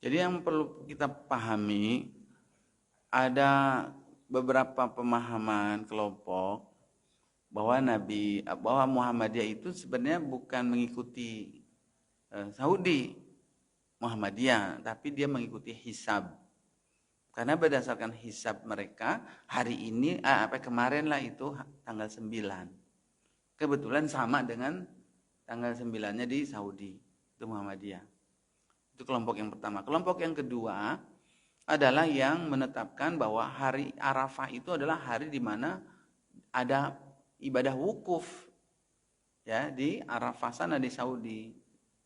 Jadi yang perlu kita pahami, ada beberapa pemahaman kelompok bahwa Muhammadiyah itu sebenarnya bukan mengikuti Saudi Muhammadiyah, tapi dia mengikuti hisab. Karena berdasarkan hisab mereka, hari ini kemarin lah itu tanggal 9. Kebetulan sama dengan tanggal 9-nya di Saudi, itu Muhammadiyah. Itu kelompok yang pertama. Kelompok yang kedua adalah yang menetapkan bahwa hari Arafah itu adalah hari di mana ada ibadah wukuf, ya, di Arafah sana di Saudi.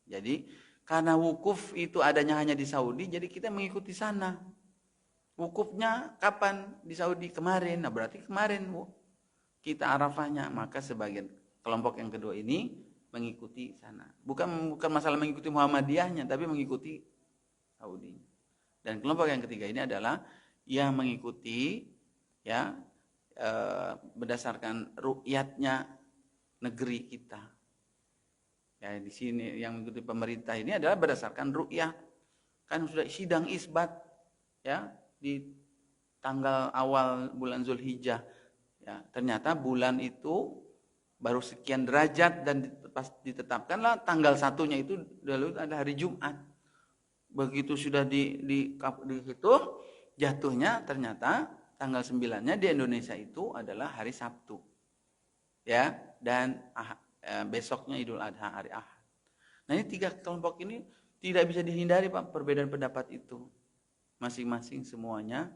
Jadi karena wukuf itu adanya hanya di Saudi, jadi kita mengikuti sana. Wukufnya kapan di Saudi? Kemarin. Nah berarti kemarin kita Arafahnya. Maka sebagian kelompok yang kedua ini mengikuti sana. Bukan masalah mengikuti Muhammadiyahnya, tapi mengikuti Saudi. Dan kelompok yang ketiga ini adalah yang mengikuti, ya, berdasarkan ru'yatnya negeri kita. Ya, di sini yang mengikuti pemerintah ini adalah berdasarkan ru'yat. Kan sudah sidang isbat, ya, di tanggal awal bulan Zulhijjah. Ya, ternyata bulan itu baru sekian derajat dan ditetapkanlah tanggal 1-nya itu dulu ada hari Jumat. Begitu sudah dihitung, jatuhnya ternyata tanggal 9-nya di Indonesia itu adalah hari Sabtu. Ya, dan besoknya Idul Adha, hari Ahad. Nah, ini 3 kelompok ini tidak bisa dihindari, Pak, perbedaan pendapat itu. Masing-masing semuanya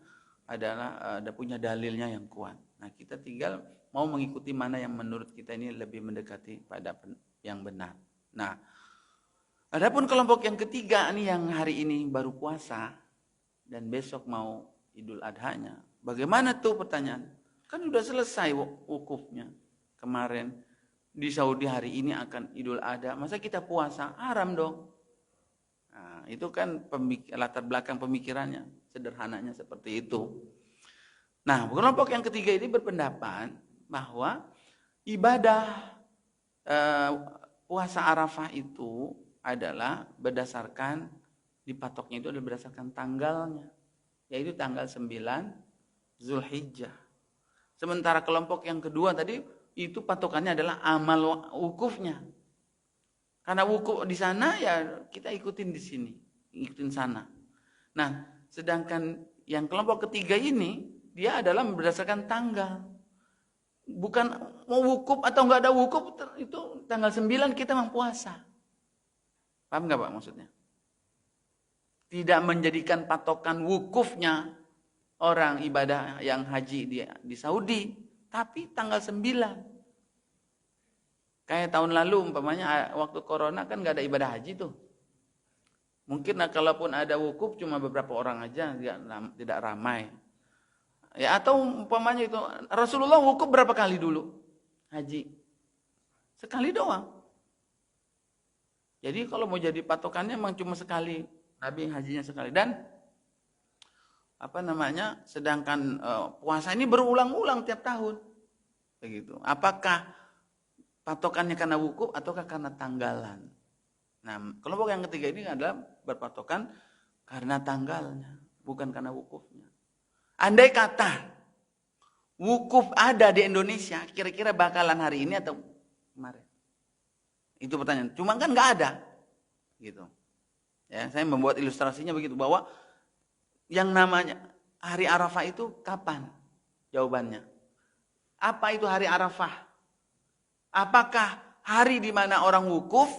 adalah ada punya dalilnya yang kuat. Nah, kita tinggal mau mengikuti mana yang menurut kita ini lebih mendekati pada yang benar. Nah, adapun kelompok yang ketiga nih yang hari ini baru puasa dan besok mau Idul Adhanya. Bagaimana tuh pertanyaan? Kan sudah selesai wukufnya kemarin. Di Saudi hari ini akan Idul Adha. Masa kita puasa? Haram dong. Nah, itu kan latar belakang pemikirannya. Sederhananya seperti itu. Nah, kelompok yang ketiga ini berpendapat bahwa ibadah puasa Arafah itu adalah berdasarkan, dipatoknya itu adalah berdasarkan tanggalnya, yaitu tanggal 9 Zulhijjah. Sementara kelompok yang kedua tadi itu patokannya adalah amal wukufnya. Karena wukuf di sana ya kita ikutin di sini, ikutin sana. Nah, sedangkan yang kelompok ketiga ini dia adalah berdasarkan tanggal. Bukan mau wukuf atau enggak ada wukuf, itu tanggal 9 kita memang puasa. Paham enggak, Pak, maksudnya? Tidak menjadikan patokan wukufnya orang ibadah yang haji di Saudi, tapi tanggal 9. Kayak tahun lalu umpamanya waktu corona kan enggak ada ibadah haji tuh. Mungkin kalaupun ada wukuf cuma beberapa orang aja, tidak ramai. Ya, atau umpamanya itu Rasulullah wukuf berapa kali dulu haji? Sekali doang. Jadi kalau mau jadi patokannya memang cuma sekali, Nabi hajinya sekali. Dan sedangkan puasa ini berulang-ulang tiap tahun. Begitu. Apakah patokannya karena wukuf ataukah karena tanggalan? Nah, kelompok yang ketiga ini adalah berpatokan karena tanggalnya, bukan karena wukufnya. Andai kata wukuf ada di Indonesia, kira-kira bakalan hari ini atau kemarin? Itu pertanyaan. Cuma kan nggak ada, gitu. Ya, saya membuat ilustrasinya begitu bahwa yang namanya hari Arafah itu kapan? Jawabannya. Apa itu hari Arafah? Apakah hari di mana orang wukuf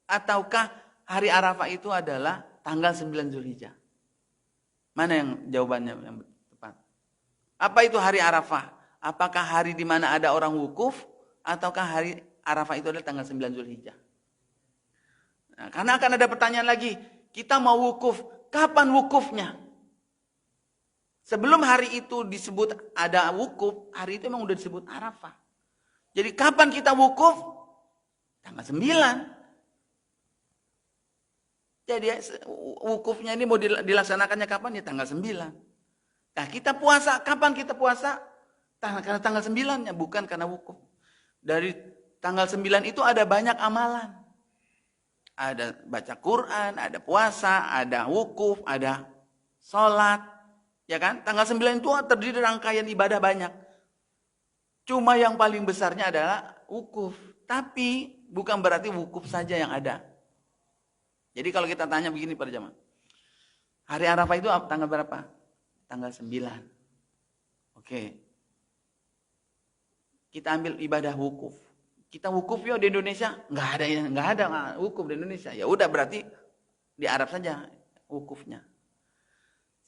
ataukah hari Arafah itu adalah tanggal 9 Zulhijjah? Mana yang jawabannya yang tepat? Apa itu hari Arafah? Apakah hari di mana ada orang wukuf ataukah hari Arafah itu adalah tanggal 9 Zulhijjah? Nah, karena akan ada pertanyaan lagi, kita mau wukuf, kapan wukufnya? Sebelum hari itu disebut ada wukuf, hari itu memang udah disebut Arafah. Jadi kapan kita wukuf? Tanggal 9. Jadi wukufnya ini mau dilaksanakannya kapan? Ya tanggal 9. Nah, kita puasa, kapan kita puasa? Karena tanggal 9-nya, bukan karena wukuf. Dari tanggal 9 itu ada banyak amalan. Ada baca Quran, ada puasa, ada wukuf, ada sholat. Ya kan? Tanggal 9 itu terdiri dari rangkaian ibadah banyak. Cuma yang paling besarnya adalah wukuf. Tapi bukan berarti wukuf saja yang ada. Jadi kalau kita tanya begini pada jamaah. Hari Arafah itu tanggal berapa? Tanggal 9. Oke. Kita ambil ibadah wukuf. Kita wukuf ya di Indonesia, nggak ada wukuf di Indonesia. Ya udah berarti di Arab saja wukufnya.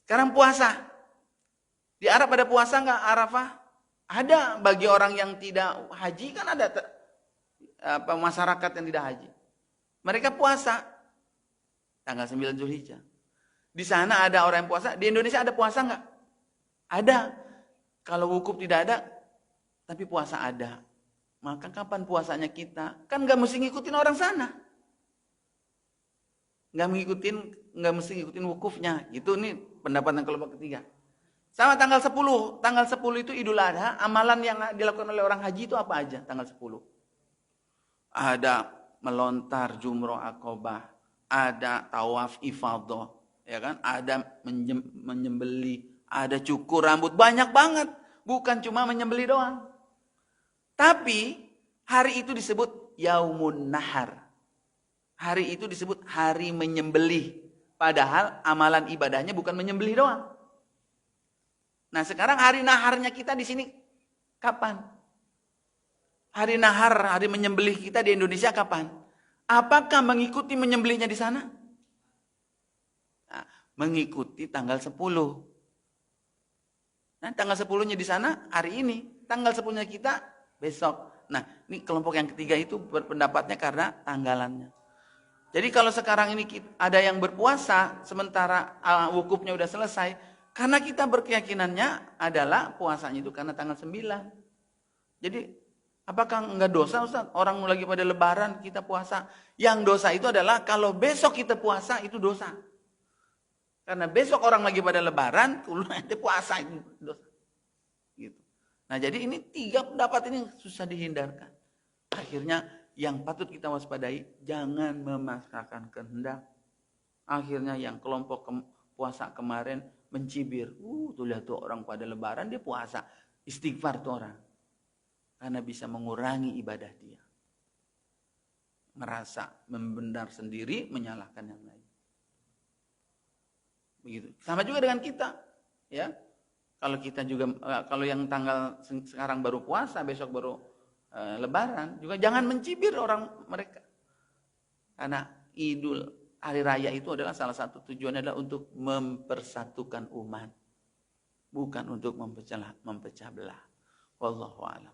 Sekarang puasa. Di Arab ada puasa nggak Arafah? Ada bagi orang yang tidak haji kan ada masyarakat yang tidak haji. Mereka puasa tanggal 9 Zulhijjah. Di sana ada orang yang puasa. Di Indonesia ada puasa nggak? Ada. Kalau wukuf tidak ada, tapi puasa ada. Maka kapan puasanya kita? Kan nggak mesti ngikutin orang sana. Nggak mesti ngikutin wukufnya. Gitu nih pendapat yang kelompok ketiga. Sama tanggal 10. Tanggal 10 itu Idul Adha. Amalan yang dilakukan oleh orang haji itu apa aja tanggal 10? Ada melontar jumroh akobah. Ada tawaf ifadah. Ya kan? Ada menyembeli. Ada cukur rambut. Banyak banget. Bukan cuma menyembeli doang. Tapi hari itu disebut Yaumun Nahar. Hari itu disebut hari menyembelih. Padahal amalan ibadahnya bukan menyembelih doang. Nah sekarang hari naharnya kita di sini kapan? Hari nahar, hari menyembelih kita di Indonesia kapan? Apakah mengikuti menyembelihnya di sana? Nah, mengikuti tanggal 10. Nah tanggal 10-nya di sana hari ini. Tanggal 10-nya kita besok. Nah, ini kelompok yang ketiga itu berpendapatnya karena tanggalannya. Jadi kalau sekarang ini ada yang berpuasa, sementara wukufnya udah selesai, karena kita berkeyakinannya adalah puasanya itu karena tanggal 9. Jadi, apakah enggak dosa Ustaz? Orang lagi pada lebaran, kita puasa. Yang dosa itu adalah kalau besok kita puasa, itu dosa. Karena besok orang lagi pada lebaran, nanti puasa itu dosa. Gitu. Nah jadi ini 3 pendapat ini susah dihindarkan. Akhirnya yang patut kita waspadai, jangan memaksakan kehendak. Akhirnya yang kelompok puasa kemarin mencibir. Tuh lihat tuh orang pada lebaran dia puasa. Istighfar tuh orang. Karena bisa mengurangi ibadah dia. Merasa membenar sendiri, menyalahkan yang lain. Begitu. Sama juga dengan kita. Ya. Kalau kita juga, kalau yang tanggal sekarang baru puasa, besok baru lebaran, juga jangan mencibir orang mereka. Karena hari raya itu adalah salah satu tujuannya adalah untuk mempersatukan umat. Bukan untuk memecah belah. Wallahu a'lam.